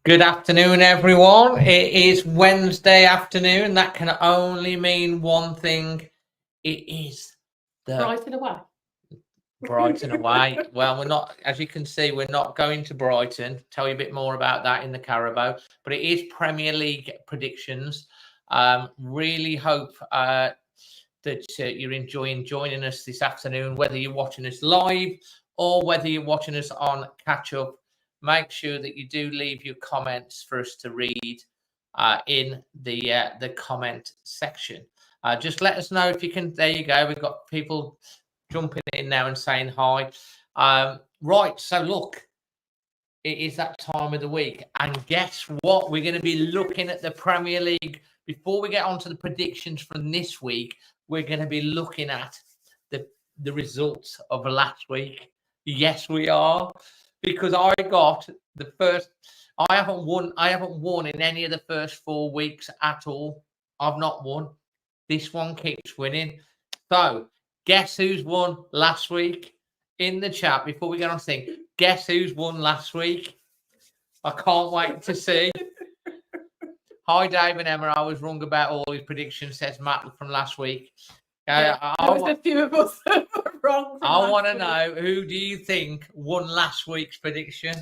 Good afternoon, everyone. It is Wednesday afternoon. That can only mean one thing. It is the Brighton away. Brighton away. Well, we're not, as you can see, we're not going to Brighton. Tell you a bit more about that in the Carabao. But it is Premier League predictions. Really hope that you're enjoying joining us this afternoon, whether you're watching us live or whether you're watching us on catch up. Make sure that you do leave your comments for us to read in the comment section. Just let us know if you can. There you go. We've got people jumping in now and saying hi. Right. So look, it is that time of the week, and guess what? We're going to be looking at the Premier League. Before we get on to the predictions from this week, we're going to be looking at the results of last week. Yes, we are. Because I got the first, I haven't won in any of the first 4 weeks at all. I've not won. This one keeps winning. So, guess who's won last week? In the chat, before we get on to thing, guess who's won last week? I can't wait to see. Hi, Dave and Emma. I was wrong about all his predictions, says Matt from last week. There was a few of us that were wrong. I want to know, who do you think won last week's prediction?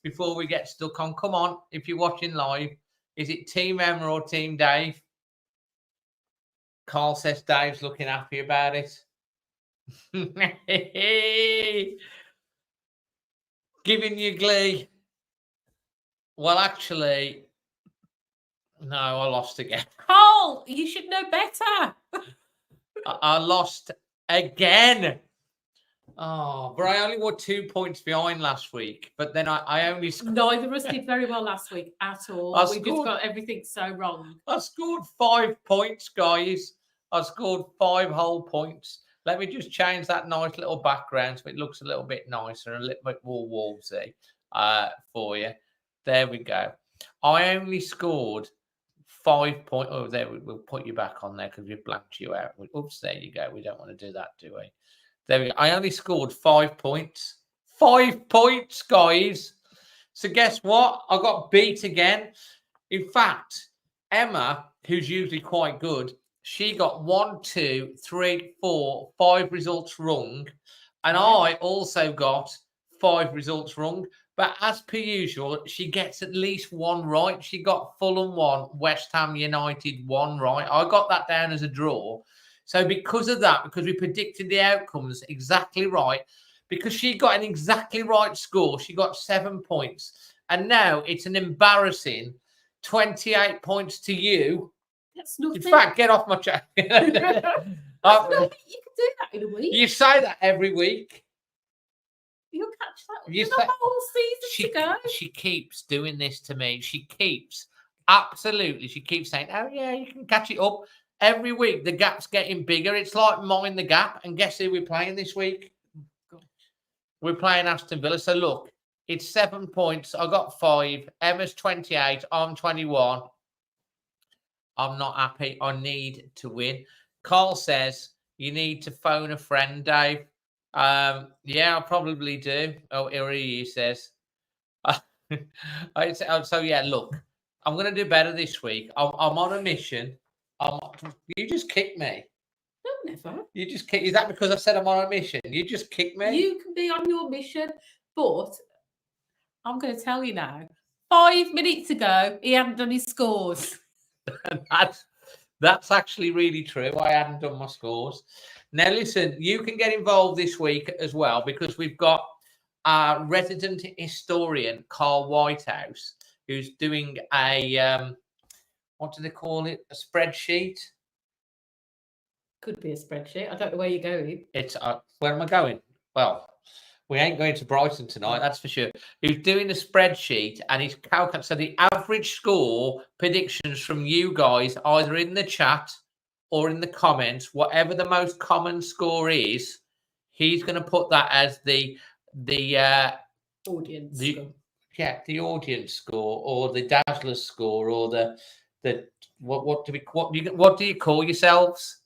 Before we get stuck on, come on, if you're watching live, is it Team Emma or Team Dave? Carl says Dave's looking happy about it. Giving you glee. Well, actually, no, I lost again. Carl, you should know better. I lost again. Oh, but I only were 2 points behind last week. But then I only scored. Neither of us did very well last week at all. We just got everything so wrong. I scored 5 points, guys. I scored 5 whole points. Let me just change that nice little background so it looks a little bit nicer and a little bit more Wolvesy for you. There we go. I only scored 5 points. Oh, there, we'll put you back on there because we've blanked you out. Oops, there you go. We don't want to do that, do we? There we go. I only scored 5 points. 5 points, guys. So guess what? I got beat again. In fact, Emma, who's usually quite good, she got 1, 2, 3, 4, 5 results wrong. And I also got 5 results wrong. But as per usual, she gets at least one right. She got Fulham 1, West Ham United 1 right. I got that down as a draw. So because of that, because we predicted the outcomes exactly right, because she got an exactly right score, she got 7 points. And now it's an embarrassing 28 points to you. That's nothing. In fact, get off my chat. You can do that in a week. You say that every week. You'll catch that. There's a whole season to go. She keeps doing this to me. She keeps saying, oh, yeah, you can catch it up. Every week, the gap's getting bigger. It's like Mind the Gap. And guess who we're playing this week? We're playing Aston Villa. So, look, it's 7 points. I got 5. Emma's 28. I'm 21. I'm not happy. I need to win. Carl says, you need to phone a friend, Dave. Yeah, I probably do. Oh, here he says. So, yeah, look, I'm going to do better this week. I'm on a mission. You just kicked me. No, never. You just kicked. Is that because I said I'm on a mission? You just kicked me. You can be on your mission, but I'm going to tell you now. 5 minutes ago, he hadn't done his scores. That's actually really true. I hadn't done my scores. Now, listen, you can get involved this week as well because we've got our resident historian, Carl Whitehouse, who's doing a what do they call it? A spreadsheet? Could be a spreadsheet. I don't know where you're going. It's where am I going? Well, we ain't going to Brighton tonight, that's for sure. He's doing a spreadsheet and he's calculating. So the average score predictions from you guys, either in the chat or in the comments, whatever the most common score is, he's going to put that as the audience score. Yeah, the audience score or the Dazzler score or the what do you call yourselves?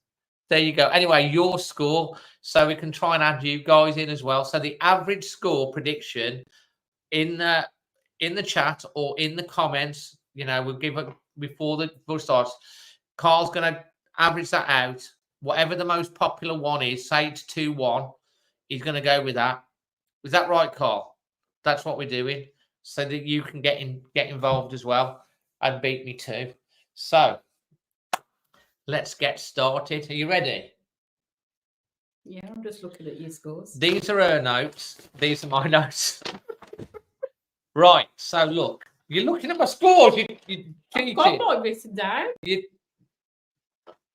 There you go. Anyway, your score, so we can try and add you guys in as well. So the average score prediction in in the chat or in the comments. We'll give it before the starts. Carl's going to average that out. Whatever the most popular one is, say it's 2-1, he's going to go with that. Is that right, Carl? That's what we're doing, so that you can get involved as well and beat me too. So let's get started. Are you ready? Yeah, I'm just looking at your scores. These are her notes. These are my notes. Right. So look, you're looking at my scores. I've got mine written down.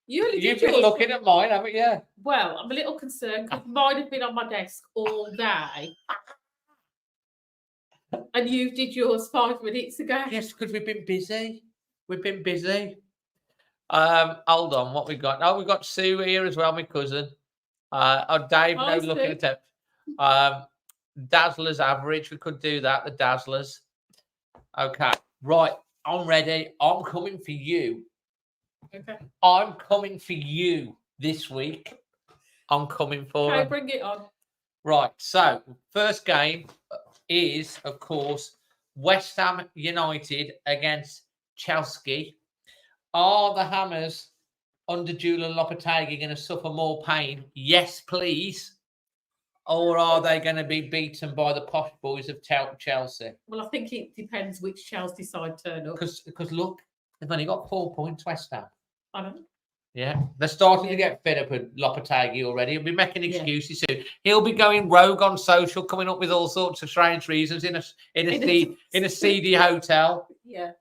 You've been looking at mine, haven't you? Well, I'm a little concerned because mine have been on my desk all day. And you did yours 5 minutes ago. Yes, because we've been busy. Hold on, what we got? Oh, we got Sue here as well, my cousin. Dave, no looking at it. Dazzlers average, we could do that. The Dazzlers. Okay, right. I'm ready. I'm coming for you. Okay. I'm coming for you this week. I'm coming for. Okay, bring it on. Right. So first game is, of course, West Ham United against Chelsea. Are the Hammers under Julian Lopetegui going to suffer more pain? Yes, please. Or are they going to be beaten by the posh boys of Chelsea? Well, I think it depends which Chelsea side turn up. Because look, they've only got 4 points, West Ham. I know. Yeah, they're starting to get fed up with Lopetegui already. He'll be making excuses soon. He'll be going rogue on social, coming up with all sorts of strange reasons in a seedy hotel. Yeah,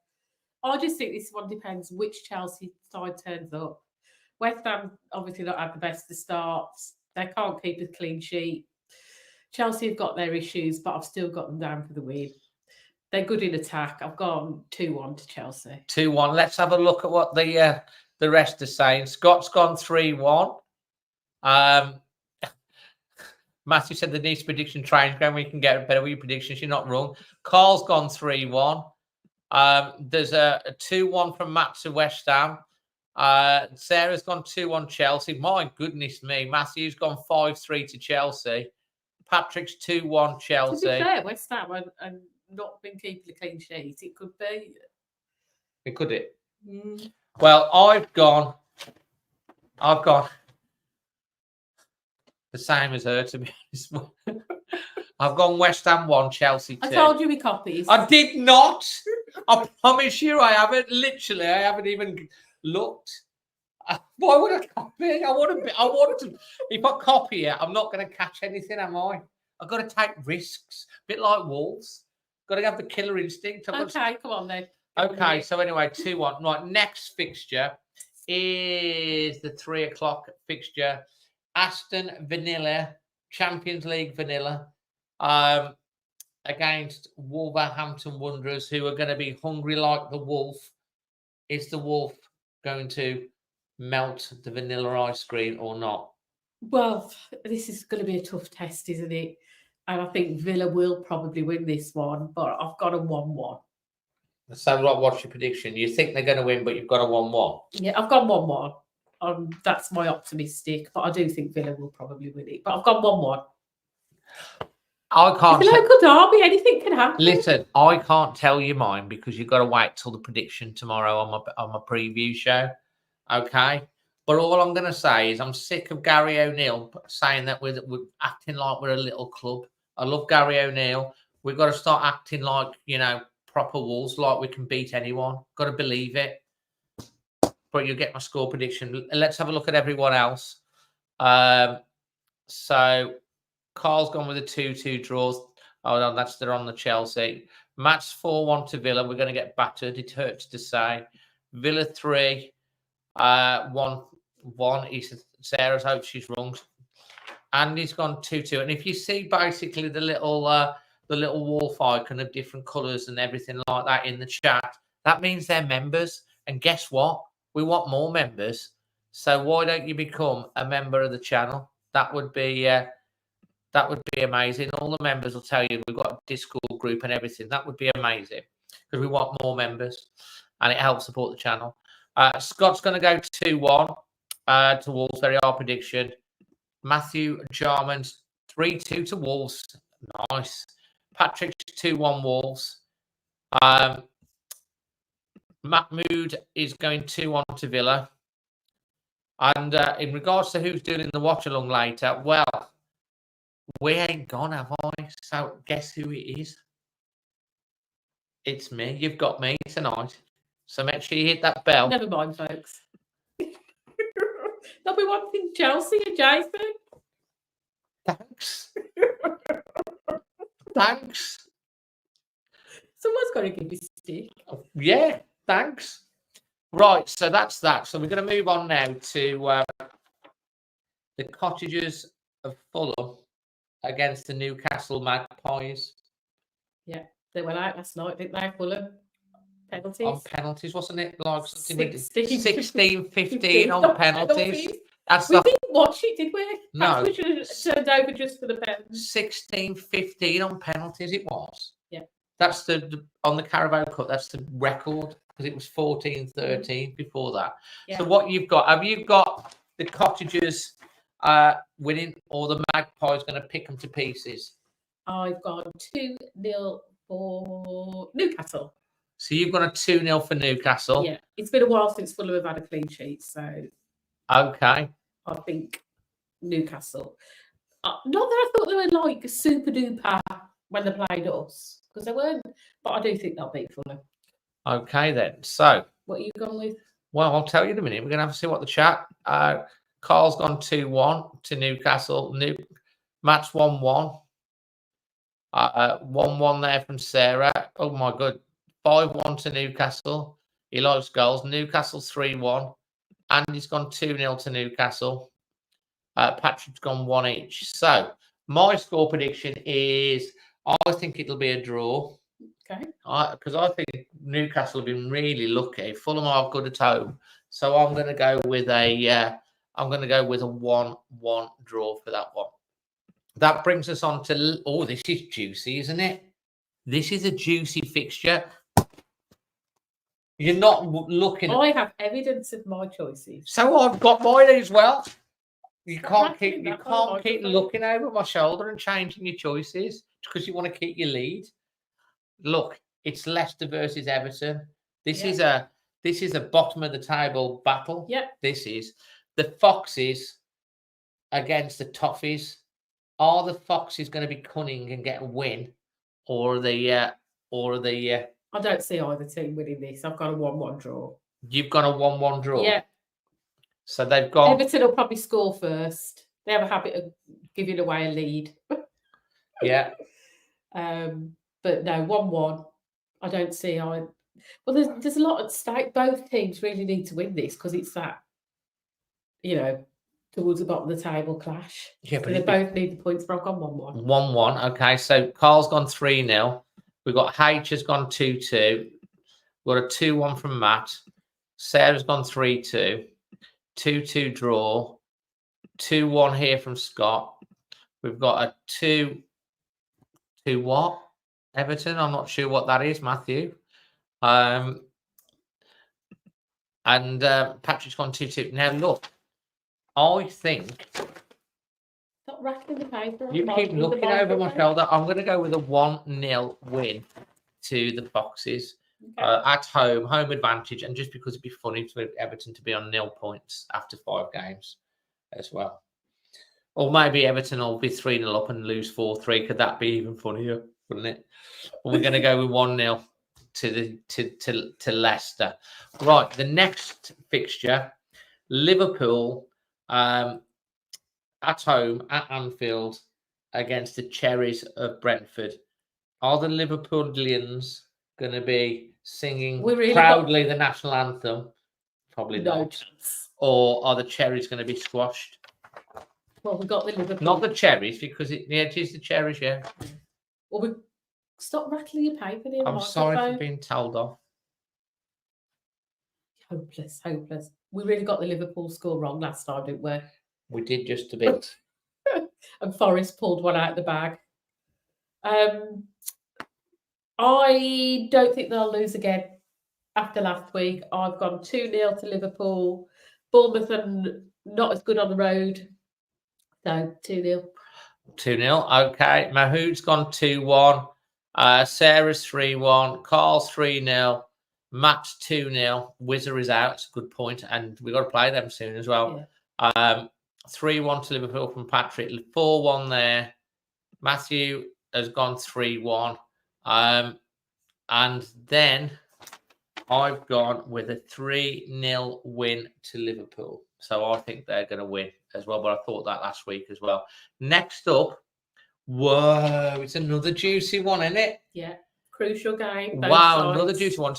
I just think this one depends which Chelsea side turns up. West Ham obviously not had the best of starts. They can't keep a clean sheet. Chelsea have got their issues, but I've still got them down for the win. They're good in attack. I've gone 2-1 to Chelsea. 2-1. Let's have a look at what the rest are saying. Scott's gone 3-1. Matthew said the nice prediction train's going. We can get better with your predictions. You're not wrong. Carl's gone 3-1. There's a 2-1 from Matt to West Ham. Sarah's gone 2-1 Chelsea. My goodness me. Matthew's gone 5-3 to Chelsea. Patrick's 2-1 Chelsea. To be fair, West Ham and not been keeping a clean sheet. It could be. It could it? Well, I've gone the same as her, to be honest. I've gone West Ham 1, Chelsea 2. I told you we copies. I did not. I promise you, I haven't. Literally, I haven't even looked. Why would I copy? I want to. If I copy it, I'm not going to catch anything, am I? I've got to take risks, a bit like wolves. Got to have the killer instinct. Okay, come on then. Okay, so anyway, 2-1. Right, next fixture is the 3 o'clock fixture. Aston Villa, Champions League Vanilla, against Wolverhampton Wanderers, who are going to be hungry like the wolf. Is the wolf going to melt the vanilla ice cream or not? Well, this is going to be a tough test, isn't it? And I think Villa will probably win this one, but I've got a 1-1. So, right, what's your prediction? You think they're going to win, but you've got a 1-1? Yeah, I've got 1-1. That's my optimistic, but I do think Villa will probably win it. But I've got 1-1. I can't. It's a local derby. Anything can happen. Listen, I can't tell you mine because you've got to wait till the prediction tomorrow on my preview show. Okay, but all I'm going to say is I'm sick of Gary O'Neill saying that we're acting like we're a little club. I love Gary O'Neill. We've got to start acting like, proper Wolves, like we can beat anyone. Got to believe it. But you'll get my score prediction. Let's have a look at everyone else. So Carl's gone with a 2-2 draws. Oh, no, they're on the Chelsea. Match 4-1 to Villa. We're going to get battered. It hurts to say. Villa 3, 1-1. He said, Sarah's hope she's wrong. Andy's gone 2-2. And if you see basically the little wolf icon of different colours and everything like that in the chat, that means they're members. And guess what? We want more members. So why don't you become a member of the channel? That would be amazing. All the members will tell you we've got a Discord group and everything. That would be amazing because we want more members and it helps support the channel. Scott's going to go 2-1 to Wolves. Very hard prediction. Matthew Jarman's 3-2 to Wolves. Nice. Patrick's 2-1 Wolves. Mahmood is going 2-1 to Villa. And in regards to who's doing the watch along later, well, we ain't gone, have I? So guess who it is? It's me. You've got me tonight. So make sure you hit that bell. Never mind, folks. There'll be one thing, Chelsea and Jason. Thanks. Thanks. Someone's got to give you a stick. Yeah, thanks. Right, so that's that. So we're going to move on now to the Cottagers of Fulham against the Newcastle Magpies. Yeah, they went out last night, didn't they, Fulham? Penalties. On penalties, wasn't it? Like 16, 15 on penalties. We didn't watch it, did we? No. We should have turned over just for the penalties. 16-15 on penalties it was. Yeah. That's on the Carabao Cup, that's the record, because it was 14-13 before that. Yeah. So what you've got, have you got the Cottagers winning, or the Magpies going to pick them to pieces? I've gone 2-0 for Newcastle. So you've got a 2-0 for Newcastle. Yeah, it's been a while since Fulham have had a clean sheet, so okay. I think Newcastle. Not that I thought they were like super duper when they played us, because they weren't. But I do think they'll beat Fulham. Okay then. So what are you going with? Well, I'll tell you in a minute. We're going to have to see what the chat. Carl's gone 2-1 to Newcastle. Matt's 1-1. 1-1 there from Sarah. Oh my God. 5-1 to Newcastle. He likes goals. Newcastle 3-1. Andy's gone 2-0 to Newcastle. Patrick's gone 1 each. So my score prediction is I think it'll be a draw. Okay. Because I think Newcastle have been really lucky. Fulham are good at home. So I'm going to go with a 1-1 draw for that one. That brings us on to this is juicy, isn't it? This is a juicy fixture. You're not looking I have evidence of my choices. So I've got mine as well. You Stop can't keep looking over my shoulder and changing your choices because you want to keep your lead. Look, it's Leicester versus Everton. This is a bottom of the table battle. Yeah. This is the Foxes against the Toffees. Are the Foxes going to be cunning and get a win, or the I don't see either team winning this. I've got a 1-1 draw. You've got a 1-1 draw. Yeah. So they've got Everton will probably score first. They have a habit of giving away a lead. Yeah. But no, 1-1. I don't see. Well, there's a lot at stake. Both teams really need to win this because it's that, towards the bottom of the table clash. Yeah, but they both need the points. But I've gone 1-1. 1-1. Okay, so Carl's gone 3-0. We've got H has gone 2-2. We've got a 2-1 from Matt. Sarah's gone 3-2. 2-2 draw. 2-1 here from Scott. We've got a 2 what? Everton. I'm not sure what that is, Matthew. And Patrick's gone 2-2. Now look, I think Stop racking the paper. You keep looking over my shoulder. I'm going to go with a 1-0 win to the Foxes. Okay. At home advantage, and just because it'd be funny for Everton to be on 0 points after 5 games as well. Or maybe Everton will be 3-0 up and lose 4-3. Could that be even funnier, wouldn't it? We're going to go with 1-0 to Leicester. Right, the next fixture, Liverpool at home at Anfield against the Cherries of Brentford. Are the Liverpoolians going to be singing proudly the national anthem? Probably not. Chance. Or are the Cherries going to be squashed? Well, we got the Liverpool. Not the Cherries, because it is the Cherries, yeah. Well, stop rattling your paper. I'm sorry for being told off. Hopeless. We really got the Liverpool score wrong last time, didn't we? We did just a bit. And Forest pulled one out of the bag. I don't think they'll lose again after last week. I've gone 2-0 to Liverpool. Bournemouth are not as good on the road. So 2-0. 2-0. Okay. Mahood's gone 2-1. Sarah's 3-1. Carl's 3-0. Matt's 2-0. Whizzer is out. It's a good point, and we've got to play them soon as well. 3-1 to Liverpool from Patrick. 4-1 there. Matthew has gone 3-1. And then I've gone with a 3-0 win to Liverpool. So I think they're going to win as well. But I thought that last week as well. Next up, whoa, it's another juicy one, isn't it? Yeah, crucial game. Wow, another juicy one.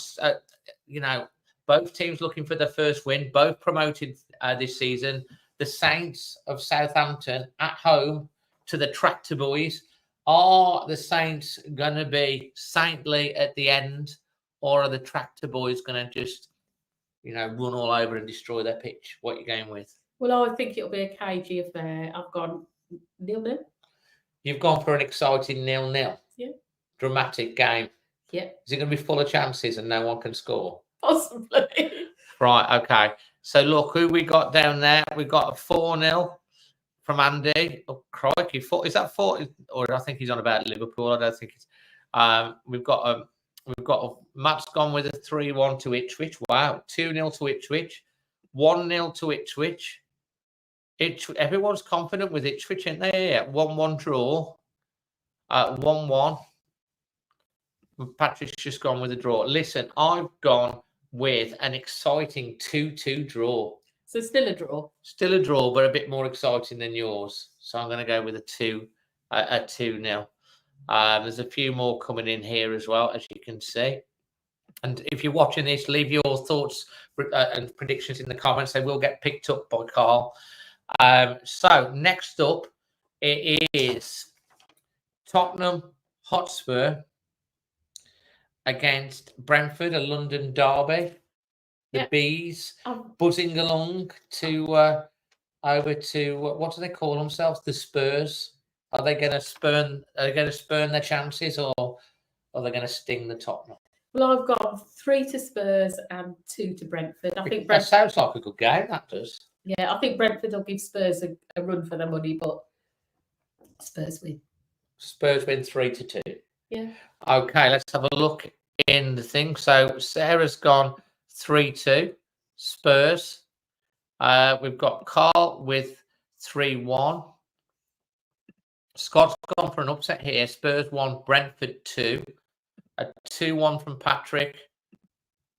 You know, both teams looking for their first win. Both promoted this season. The Saints of Southampton at home to the Tractor Boys. Are the Saints going to be saintly at the end, or are the Tractor Boys going to just, run all over and destroy their pitch? What are you going with? Well, I think it'll be a cagey affair. I've gone 0-0. You've gone for an exciting 0-0. Yeah. Dramatic game. Yeah. Is it going to be full of chances and no one can score? Possibly. Right, okay. So look, who we got down there? We got a 4-0 from Andy. Oh, crikey. Is that 4? Or I think he's on about Liverpool. I don't think it's... We've got Matt's gone with a 3-1 to Ipswich. Wow. 2-0 to Ipswich. 1-0 to Ipswich. Everyone's confident with Ipswich, aren't they? Yeah. 1-1 draw. 1-1. Patrick's just gone with a draw. Listen, I've gone with an exciting 2-2 draw. So still a draw. Still a draw, but a bit more exciting than yours. So I'm going to go with a 2-0. There's a few more coming in here as well, as you can see. And if you're watching this, leave your thoughts and predictions in the comments. They will get picked up by Carl. So next up, it is Tottenham Hotspur against Brentford, a London derby. The Bees buzzing along to over to what do they call themselves? The Spurs. Are they going to spurn their chances, or are they going to sting the Tottenham? Well, I've got 3 to Spurs and 2 to Brentford. I think that sounds like a good game. That does. Yeah, I think Brentford will give Spurs a run for their money, but Spurs win. Spurs win 3-2. Yeah. Okay, let's have a look in the thing. So Sarah's gone 3-2 Spurs. We've got Carl with 3-1. Scott's gone for an upset here. Spurs 1, Brentford 2. A 2-1 from Patrick.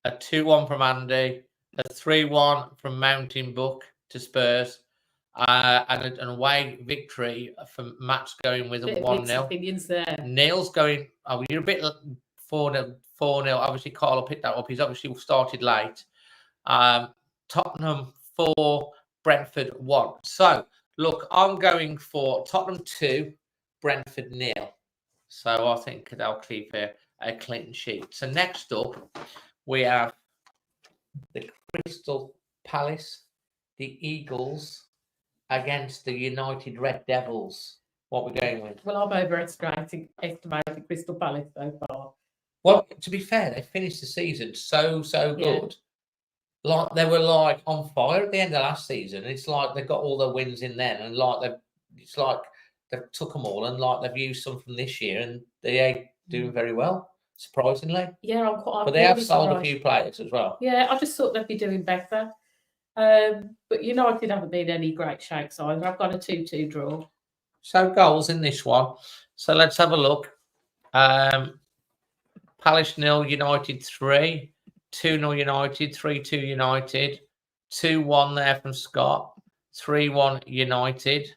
A 2-1 from Andy. A 3-1 from Mountain Book to Spurs. And an away victory from Matt's going with a 1-0. Opinions there. Neil's going, you're a bit 4-0. Obviously, Carl will pick that up. He's obviously started late. Tottenham 4, Brentford 1. So, look, I'm going for Tottenham 2, Brentford 0. So, I think they'll keep a clean sheet. So, next up, we have the Crystal Palace, the Eagles, against the United Red Devils. What we're going with? Well, I'm overestimating Crystal Palace so far. Well, to be fair, they finished the season so good. Like they were on fire at the end of last season. It's like they got all their wins in then, and they've took them all, and they've used some from this year, and they're doing very well, surprisingly. Yeah, but they have sold a few players as well. Yeah, I just thought they'd be doing better. But United haven't been any great shakes either. I've got a 2-2 draw. So goals in this one. So let's have a look. Palace 0, United 3, 2-0 United, 3-2 United, 2-1 there from Scott, 3-1 United.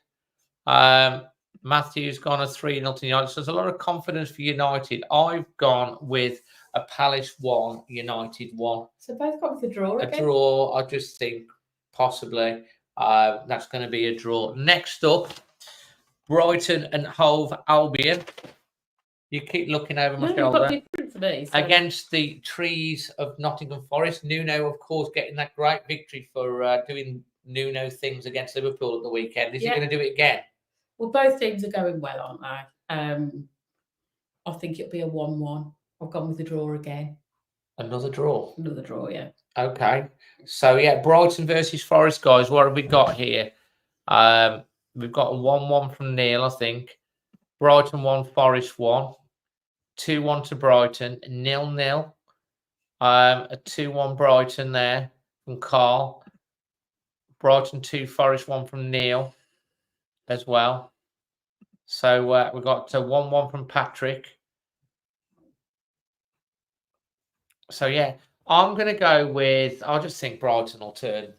Matthew's gone a 3-0 to United. So there's a lot of confidence for United. I've gone with a Palace 1, United 1. So both got with a draw again? A draw, I just think possibly that's going to be a draw. Next up, Brighton and Hove Albion. You keep looking over my shoulder. You've got different for me. So. Against the Trees of Nottingham Forest. Nuno, of course, getting that great victory for doing Nuno things against Liverpool at the weekend. Is he going to do it again? Well, both teams are going well, aren't they? I think it'll be a 1-1. I've gone with the draw again. Another draw? Another draw, yeah. Okay. So, yeah, Brighton versus Forest, guys. What have we got here? We've got a 1-1 from Neil, I think. Brighton 1, Forest 1. 2-1 to Brighton, 0-0. A 2-1 Brighton there from Carl. Brighton 2, Forest 1 from Neil as well. So we got 1-1 from Patrick. So yeah, I'm going to go with. I just think Brighton will turn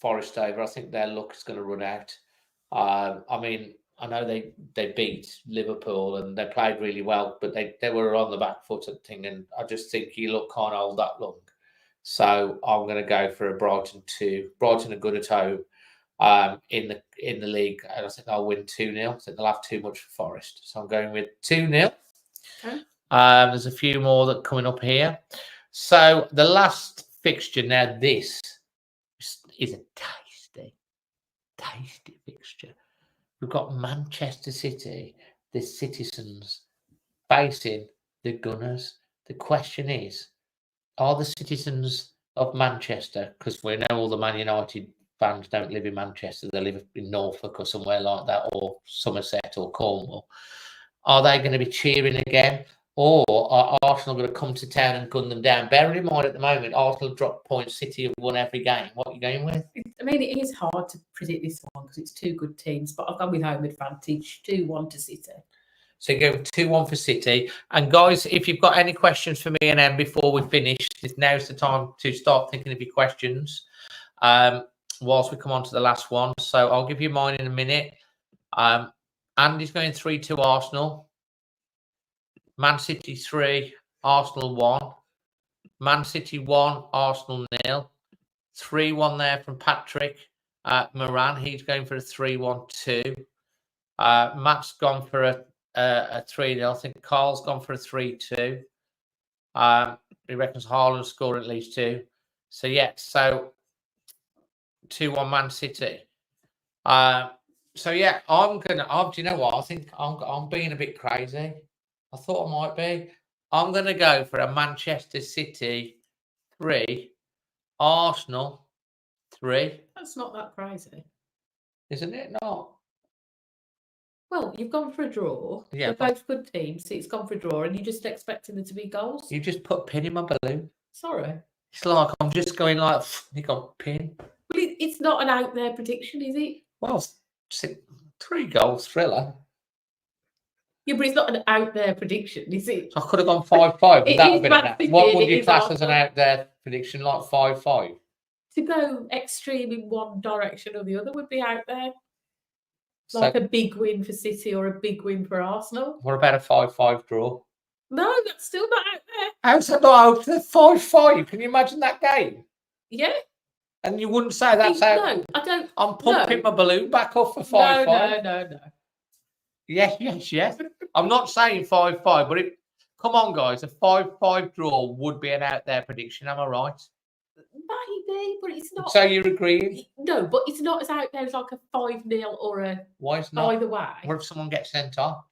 Forest over. I think their luck is going to run out. I mean, I know they beat Liverpool and they played really well, but they were on the back foot and thing. And I just think you look can't hold that long. So I'm going to go for a Brighton 2. Brighton are good at home in the league, and I think they'll win 2-0. I think they'll have too much for Forest. So I'm going with 2-0. Okay. There's a few more that are coming up here. So the last fixture now, this is a tasty fixture. We've got Manchester City, the Citizens, facing the Gunners. The question is, are the Citizens of Manchester, because we know all the Man United fans don't live in Manchester, they live in Norfolk or somewhere like that, or Somerset or Cornwall, are they going to be cheering again? Or are Arsenal going to come to town and gun them down? Bearing in mind at the moment, Arsenal dropped points, City have won every game. What are you going with? I mean, it is hard to predict this one because it's two good teams, but I've gone with home advantage, 2-1 to City. So you go 2-1 for City. And guys, if you've got any questions for me and Em before we finish, now's the time to start thinking of your questions whilst we come on to the last one. So I'll give you mine in a minute. Andy's going 3-2 Arsenal. Man City 3, Arsenal 1. Man City 1, Arsenal 0. 3-1 there from Patrick Moran. He's going for a 3-1-2. Matt's gone for a 3-0. I think Carl's gone for a 3-2. He reckons Haaland will score at least 2. So yeah, so 2-1 Man City. So yeah, do you know what? I think I'm being a bit crazy. I thought I might be. I'm going to go for a Manchester City 3, Arsenal 3. That's not that crazy. Isn't it not? Well, you've gone for a draw. Yeah, they're both good teams, so it's gone for a draw, and you're just expecting there to be goals. You just put a pin in my balloon. Sorry. It's like I'm just going like, you got pin. Well, it's not an out there prediction, is it? Well, 3 goals thriller. Yeah, but it's not an out there prediction, is it? So I could have gone 5-5. That would have been what would you class as an out there prediction, like 5-5? To go extreme in one direction or the other would be out there. Like a big win for City or a big win for Arsenal. What about a 5-5 draw? No, that's still not out there. How's that not out there? 5-5. Can you imagine that game? Yeah. And you wouldn't say that's out. No, I don't. I'm pumping my balloon back up for 5-5. No. Yes. I'm not saying 5-5, but come on, guys, a 5-5 draw would be an out there prediction. Am I right? Maybe, but it's not. So you're agreeing? No, but it's not as out there as like a 5-0 or a. Why is not? Either way. What if someone gets sent off?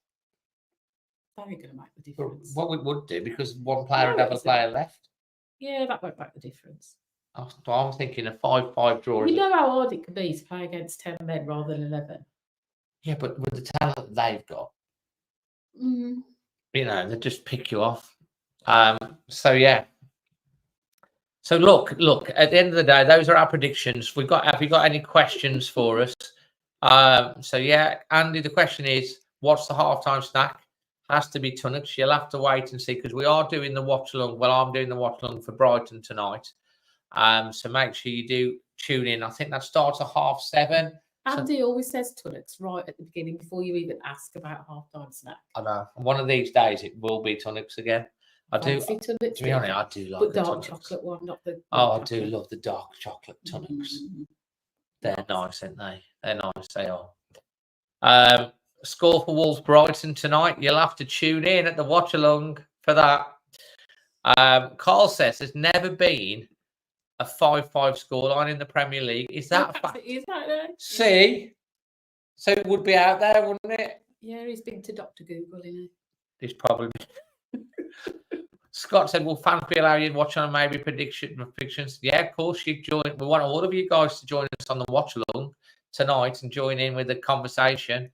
That ain't going to make the difference. What we would do, because one player would have a player left. Yeah, that won't make the difference. I'm thinking a 5-5 draw. You know how hard it can be to play against 10 men rather than 11. Yeah, but with the talent they've got, you know, they just pick you off. So yeah. So look. At the end of the day, those are our predictions. Have you got any questions for us? So yeah, Andy, the question is, what's the halftime snack? Has to be Tunnocks. You'll have to wait and see, because we are doing the watch along. Well, I'm doing the watch along for Brighton tonight. So make sure you do tune in. I think that starts at 7:30. Andy always says Tunnocks right at the beginning before you even ask about halftime snack. I know. One of these days it will be Tunnocks again. To be honest, I do like the dark Tunnocks. chocolate one, not the. I do love the dark chocolate Tunnocks. They're nice, aren't they? They're nice. They are. Score for Wolves Brighton tonight. You'll have to tune in at the watch along for that. Carl says there's never been a 5-5 scoreline in the Premier League. Is that a fact? Is that there? See? So it would be out there, wouldn't it? Yeah, he's been to Dr. Google, isn't he? He's probably. Scott said, will fans be allowed you to watch on maybe predictions? Yeah, of course, you join. We want all of you guys to join us on the watch along tonight and join in with the conversation.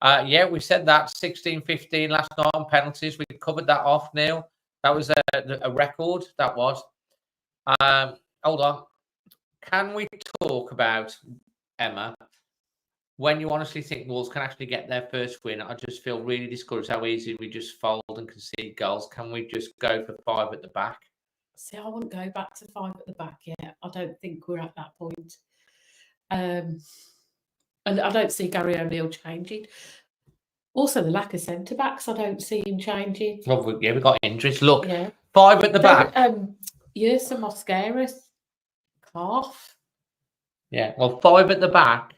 Yeah, we said that 16-15 last night on penalties. We covered that off, Neil. That was a record. That was. Hold on. Can we talk about, Emma, when you honestly think Wolves can actually get their first win? I just feel really discouraged how easy we just fold and concede goals. Can we just go for 5 at the back? See, I wouldn't go back to 5 at the back yet. I don't think we're at that point. And I don't see Gary O'Neill changing. Also, the lack of centre backs, I don't see him changing. Well, we've got injuries. Look, 5 at the back. Yersa Mosquera's calf. Yeah, well, 5 at the back.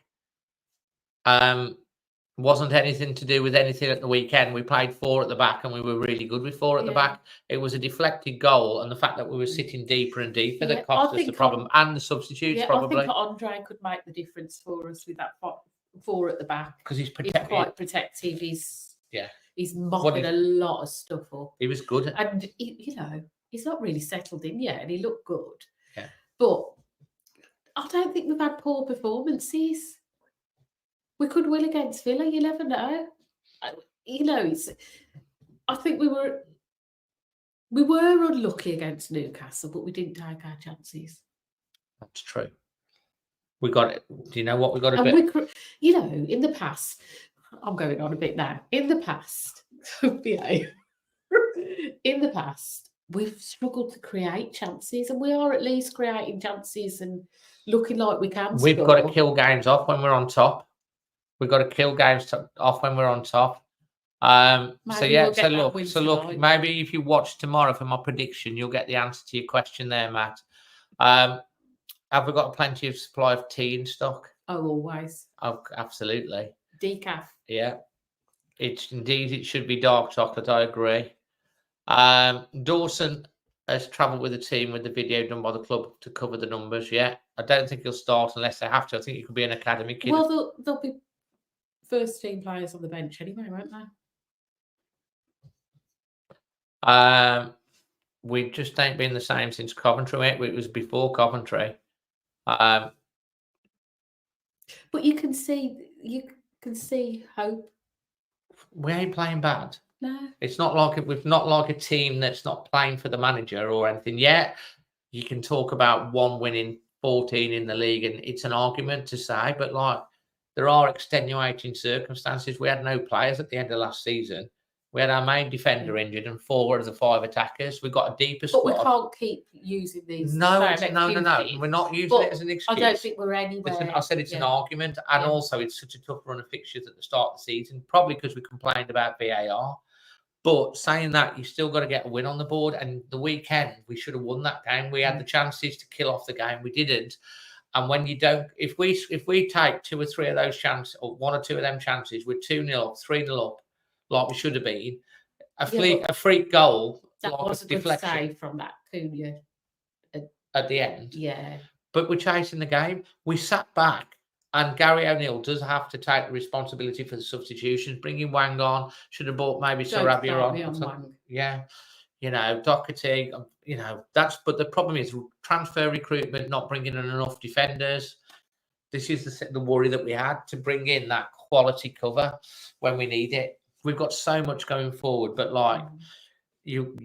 Wasn't anything to do with anything at the weekend. We played 4 at the back and we were really good with 4 at the back. It was a deflected goal, and the fact that we were sitting deeper and deeper that cost us the problem, and the substitutes probably. I think Andre could make the difference for us with that 4 at the back, because he's quite protective. He's mopping a lot of stuff up. He was good, and he's not really settled in yet, and he looked good. Yeah, but I don't think we've had poor performances. We could win against Villa. You never know. I think we were unlucky against Newcastle, but we didn't take our chances. That's true. We got it. Do you know what we got a bit? In the past, I'm going on a bit now. In the past, in the past, we've struggled to create chances, and we are at least creating chances and looking like we can. We've got to kill games off when we're on top. We've got to kill games off when we're on top. Look, maybe if you watch tomorrow for my prediction, you'll get the answer to your question there, Matt. Have we got plenty of supply of tea in stock? Oh, always. Oh, absolutely. Decaf. Yeah. It should be dark chocolate, I agree. Dawson has travelled with the team with the video done by the club to cover the numbers. Yeah. I don't think he'll start unless they have to. I think he could be an academy kid. Well, there'll be first team players on the bench anyway, won't they? We just ain't been the same since Coventry, mate. It was before Coventry. But you can see hope. We ain't playing bad. No. It's not like we're not like a team that's not playing for the manager or anything. Yeah, you can talk about 1 winning 14 in the league, and it's an argument to say, but like, there are extenuating circumstances. We had no players at the end of last season. We had our main defender injured and 4 of the 5 attackers. We've got a deeper squad. But we can't keep using these. No. We're not using it as an excuse. I don't think we're anywhere. I said it's an argument, and also it's such a tough run of fixtures at the start of the season, probably because we complained about VAR. But saying that, you still got to get a win on the board. And the weekend, we should have won that game. We had the chances to kill off the game. We didn't. And when you don't, if we take 2 or 3 of those chances, or 1 or 2 of them chances, we're 2-0 up, 3-0 up, like we should have been. A freak goal, that like was a good save from that Cunha at the end. Yeah, but we're chasing the game. We sat back, and Gary O'Neill does have to take the responsibility for the substitutions. Bringing Wang on, should have brought maybe Sarabia on. Yeah. Doherty, but the problem is transfer recruitment, not bringing in enough defenders. This is the worry that we had, to bring in that quality cover when we need it. We've got so much going forward, but like you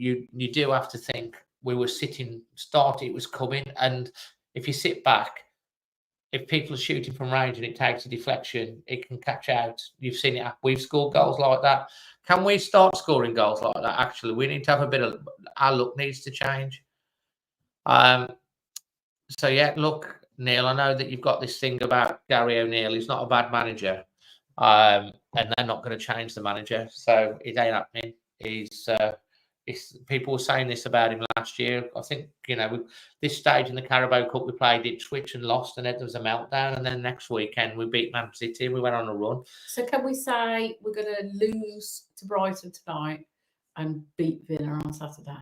do have to think we were it was coming. And if you sit back, if people are shooting from range and it takes a deflection, it can catch out. You've seen it. We've scored goals like that. Can we start scoring goals like that? Actually, we need to have a bit of our look needs to change. So yeah, look, Neil, I know that you've got this thing about Gary O'Neill. He's not a bad manager, and they're not going to change the manager. So it ain't happening. People were saying this about him last year. I think, this stage in the Carabao Cup, we played Ipswich and lost, and then there was a meltdown. And then next weekend, we beat Man City. We went on a run. So can we say we're going to lose to Brighton tonight and beat Villa on Saturday?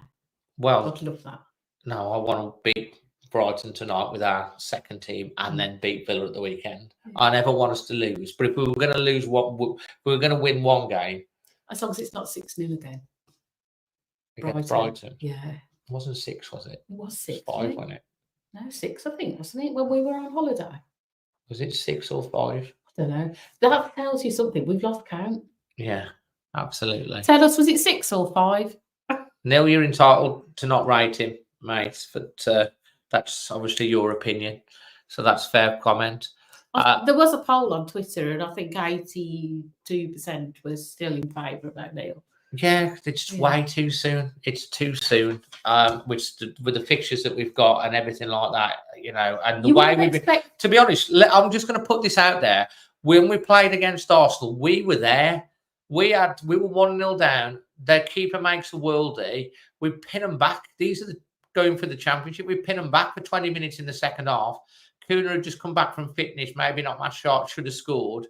Well, I'd love that. No, I want to beat Brighton tonight with our second team and then beat Villa at the weekend. Yeah. I never want us to lose. But if we were going to lose we were going to win one game. As long as it's not 6-0 again. Against Brighton. Yeah. It wasn't 6, was it? It was 6. 5, wasn't it? No, 6, I think, wasn't it? When we were on holiday. Was it 6 or 5? I Don't know. That tells you something. We've lost count. Yeah, absolutely. Tell us, was it 6 or 5? Neil, you're entitled to not rate him, mate, but that's obviously your opinion. So that's fair comment. There was a poll on Twitter, and I think 82% was still in favour of O'Neill. Yeah, it's way too soon. It's too soon. With the fixtures that we've got and everything like that, you know, and the way we've been. To be honest, I'm just going to put this out there. When we played against Arsenal, we were there. We were 1-0 down. Their keeper makes a worldie. We pin them back. These are going for the championship. We pin them back for 20 minutes in the second half. Kuna had just come back from fitness. Maybe not my shot. Should have scored.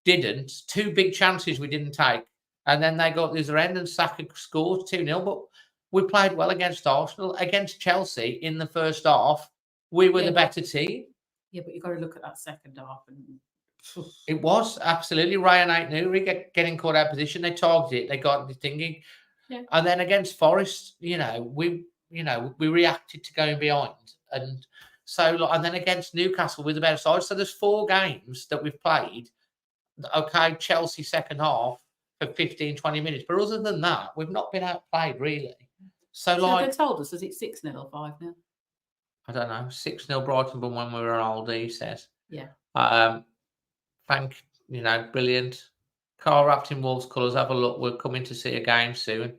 Didn't. 2 big chances we didn't take. And then they got the other end and Saka scored 2-0. But we played well against Arsenal. Against Chelsea in the first half, we were the better team. Yeah, but you've got to look at that second half. And it was absolutely Ryan Aitnouri getting caught out of position. They targeted it. They got the thinking. Yeah. And then against Forest, we reacted to going behind. And so, and then against Newcastle with the better side. So there's 4 games that we've played. Okay, Chelsea second half for 15, 20 minutes. But other than that, we've not been outplayed, really. So they told us, was it 6-0 or 5-0? I don't know. 6-0 Brighton, but when we were older, he says. Yeah. Brilliant. Car wrapped in Wolves colours. Have a look. We're coming to see a game soon.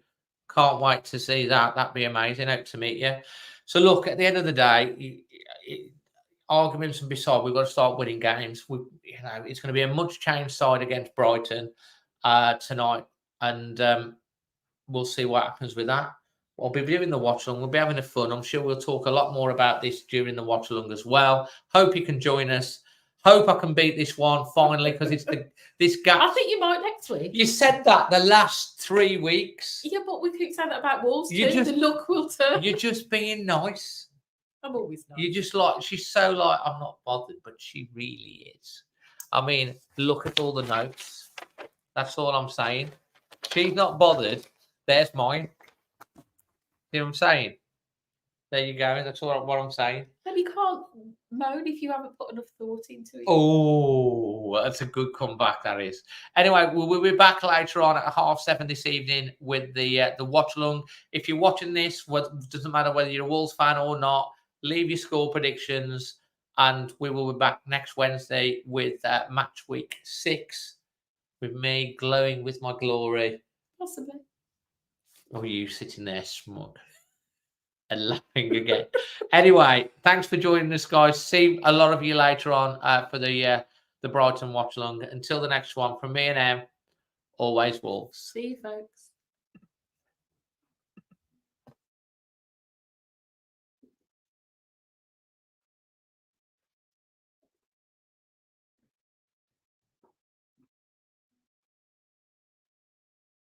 Can't wait to see that. That'd be amazing. Hope to meet you. So, look, at the end of the day, arguments and beside, we've got to start winning games. It's going to be a much changed side against Brighton tonight, and we'll see what happens with that. I'll be doing the watch along. We'll be having a fun. I'm sure we'll talk a lot more about this during the watch along as well. Hope you can join us. Hope I can beat this one finally, because it's this gap. I think you might next week. You said that the last 3 weeks. Yeah, but we keep saying that about Wolves too. The luck will turn. You're just being nice. I'm always nice. You're just like, she's so like, I'm not bothered, but she really is. I mean, look at all the notes. That's all I'm saying. She's not bothered. There's mine. You know what I'm saying? There you go. That's what I'm saying. No, you can't moan if you haven't put enough thought into it. Oh, that's a good comeback, that is. Anyway, we'll be back later on at 7:30 this evening with the watch along. If you're watching this, doesn't matter whether you're a Wolves fan or not, leave your score predictions, and we will be back next Wednesday with match week 6 with me glowing with my glory. Possibly. Or you sitting there smug and laughing again. Anyway, thanks for joining us, guys. See a lot of you later on for the Brighton watch along. Until the next one, from me and Em, always Wolves. See you, folks.